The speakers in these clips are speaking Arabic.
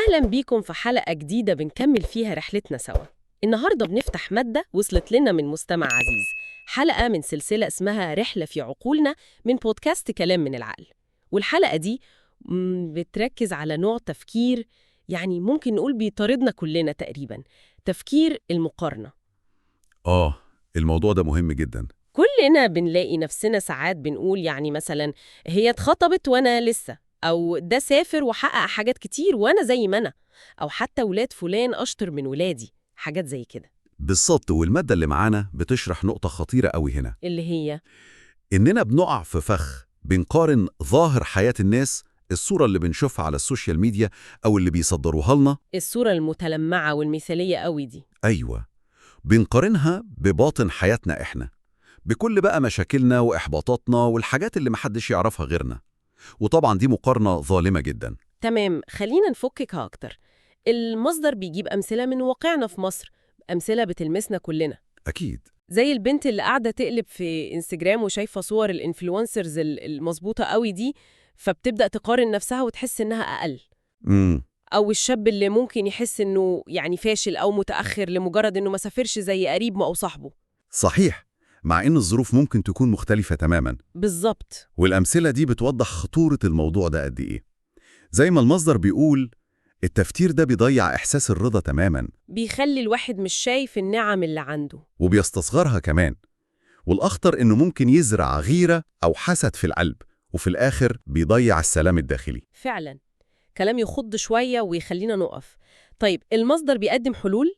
أهلا بيكم في حلقة جديدة بنكمل فيها رحلتنا سوا. النهاردة بنفتح مادة وصلت لنا من مستمع عزيز، حلقة من سلسلة اسمها رحلة في عقولنا من بودكاست كلام من العقل. والحلقة دي بتركز على نوع تفكير يعني ممكن نقول بيطاردنا كلنا تقريبا، تفكير المقارنة. الموضوع ده مهم جدا. كلنا بنلاقي نفسنا ساعات بنقول يعني مثلا هي اتخطبت وأنا لسه، أو ده سافر وحقق حاجات كتير وأنا زي ما أنا، أو حتى ولاد فلان أشطر من ولادي، حاجات زي كده. بالظبط، والمادة اللي معانا بتشرح نقطة خطيرة قوي هنا، اللي هي إننا بنقع في فخ بنقارن ظاهر حياة الناس، الصورة اللي بنشوفها على السوشيال ميديا أو اللي بيصدروها لنا. الصورة المتلمعة والمثالية قوي دي. أيوة، بنقارنها بباطن حياتنا إحنا، بكل بقى مشاكلنا وإحباطاتنا والحاجات اللي محدش يعرفها غيرنا. وطبعا دي مقارنة ظالمة جدا. تمام، خلينا نفككها أكتر. المصدر بيجيب أمثلة من واقعنا في مصر، أمثلة بتلمسنا كلنا، أكيد. زي البنت اللي قاعدة تقلب في انستجرام وشايفة صور الانفلونسرز المظبوطة قوي دي، فبتبدأ تقارن نفسها وتحس إنها أقل. امم أو الشاب اللي ممكن يحس إنه يعني فاشل أو متأخر لمجرد إنه ما سافرش زي قريبه أو صاحبه. صحيح، مع إن الظروف ممكن تكون مختلفة تماما. بالظبط. والأمثلة دي بتوضح خطورة الموضوع ده قد إيه. زي ما المصدر بيقول، التفكير ده بيضيع إحساس الرضا تماماً، بيخلي الواحد مش شايف النعم اللي عنده، وبيستصغرها كمان. والأخطر إنه ممكن يزرع غيرة أو حسد في القلب، وفي الآخر بيضيع السلام الداخلي. فعلا. كلام يخض شوية ويخلينا نقف. طيب المصدر بيقدم حلول؟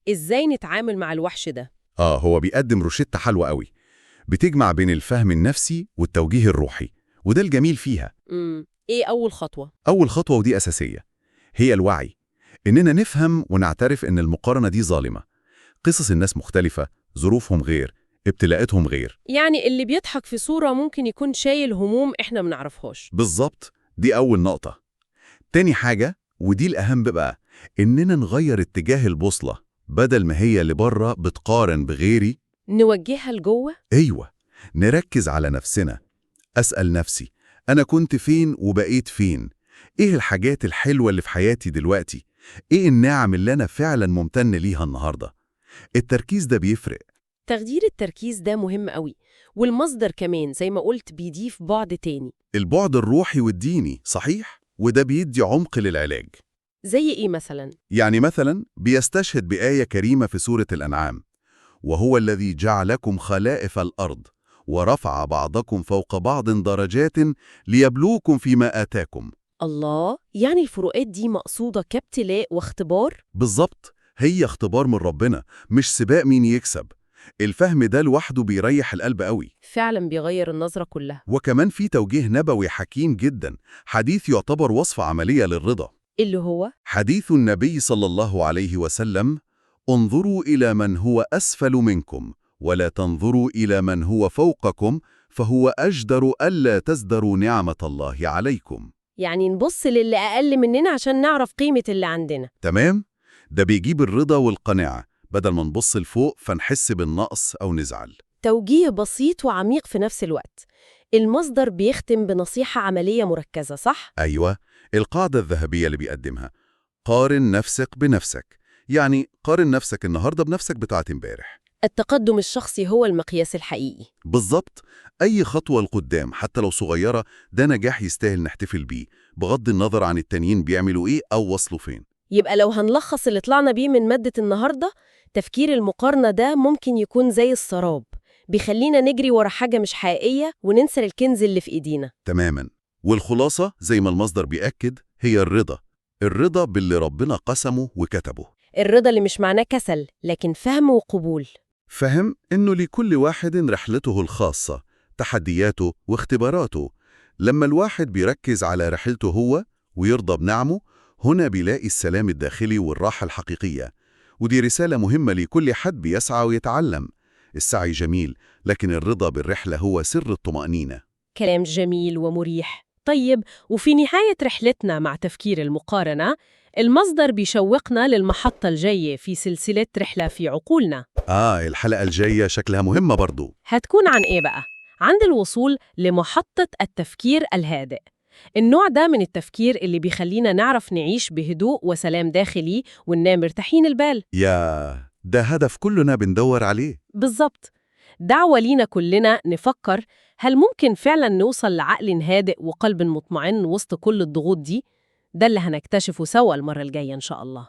إزاي نتعامل مع الوحش ده؟ هو بيقدم روشتة حلوة قوي، بتجمع بين الفهم النفسي والتوجيه الروحي، وده الجميل فيها. إيه أول خطوة؟ أول خطوة ودي أساسية، هي الوعي. إننا نفهم ونعترف إن المقارنة دي ظالمة. قصص الناس مختلفة، ظروفهم غير، ابتلاءاتهم غير. يعني اللي بيضحك في صورة ممكن يكون شايل هموم إحنا منعرفهاش. بالظبط، دي أول نقطة. تاني حاجة ودي الأهم بقى، إننا نغير اتجاه البوصلة، بدل ما هي اللي بره بتقارن بغيري. نوجهها لجوه؟ أيوة، نركز على نفسنا. أسأل نفسي، أنا كنت فين وبقيت فين؟ إيه الحاجات الحلوة اللي في حياتي دلوقتي؟ إيه النعم اللي أنا فعلا ممتن ليها النهاردة؟ التركيز ده بيفرق. تغيير التركيز ده مهم قوي، والمصدر كمان زي ما قلت بيضيف بعد تاني. البعد الروحي والديني، صحيح، وده بيدي عمق للعلاج. زي إيه مثلا؟ يعني مثلا بيستشهد بآية كريمة في سورة الأنعام: وهو الذي جعلكم خلائف الأرض ورفع بعضكم فوق بعض درجات ليبلوكم فيما آتاكم. الله، يعني الفروقات دي مقصودة كابتلاء واختبار؟ بالظبط، هي اختبار من ربنا، مش سباق مين يكسب. الفهم ده لوحده بيريح القلب قوي. فعلا بيغير النظرة كلها. وكمان في توجيه نبوي حكيم جدا، حديث يعتبر وصفة عملية للرضا. اللي هو حديث النبي صلى الله عليه وسلم: انظروا إلى من هو أسفل منكم ولا تنظروا إلى من هو فوقكم، فهو أجدر ألا تزدروا نعمة الله عليكم. يعني نبص للي أقل مننا عشان نعرف قيمة اللي عندنا. تمام؟ ده بيجيب الرضا والقناعة، بدل ما نبص لفوق فنحس بالنقص أو نزعل. توجيه بسيط وعميق في نفس الوقت. المصدر بيختم بنصيحة عملية مركزة، صح؟ أيوة، القاعدة الذهبية اللي بيقدمها: قارن نفسك بنفسك. يعني قارن نفسك النهاردة بنفسك بتاعت امبارح. التقدم الشخصي هو المقياس الحقيقي. بالظبط، أي خطوة لقدام حتى لو صغيرة ده نجاح يستاهل نحتفل بيه، بغض النظر عن التانيين بيعملوا إيه أو وصلوا فين. يبقى لو هنلخص اللي طلعنا بيه من مادة النهاردة، تفكير المقارنة ده ممكن يكون زي السراب، بيخلينا نجري ورا حاجة مش حقيقية وننسى الكنز اللي في إيدينا. تماما. والخلاصة زي ما المصدر بيأكد هي الرضا. الرضا باللي ربنا قسمه وكتبه. الرضا اللي مش معناه كسل، لكن فهم وقبول. فهم إنه لكل واحد رحلته الخاصة، تحدياته واختباراته. لما الواحد بيركز على رحلته هو ويرضى بنعمه، هنا بيلاقي السلام الداخلي والراحة الحقيقية. ودي رسالة مهمة لكل حد بيسعى ويتعلم. السعي جميل، لكن الرضا بالرحلة هو سر الطمأنينة. كلام جميل ومريح. طيب، وفي نهاية رحلتنا مع تفكير المقارنة، المصدر بيشوقنا للمحطة الجاية في سلسلة رحلة في عقولنا. الحلقة الجاية شكلها مهمة برضو. هتكون عن إيه بقى؟ عند الوصول لمحطة التفكير الهادئ. النوع ده من التفكير اللي بيخلينا نعرف نعيش بهدوء وسلام داخلي وننام مرتاحين البال. ده هدف كلنا بندور عليه. بالظبط. دعوة لينا كلنا نفكر، هل ممكن فعلا نوصل لعقل هادئ وقلب مطمئن وسط كل الضغوط دي؟ ده اللي هنكتشفه سوا المرة الجاية إن شاء الله.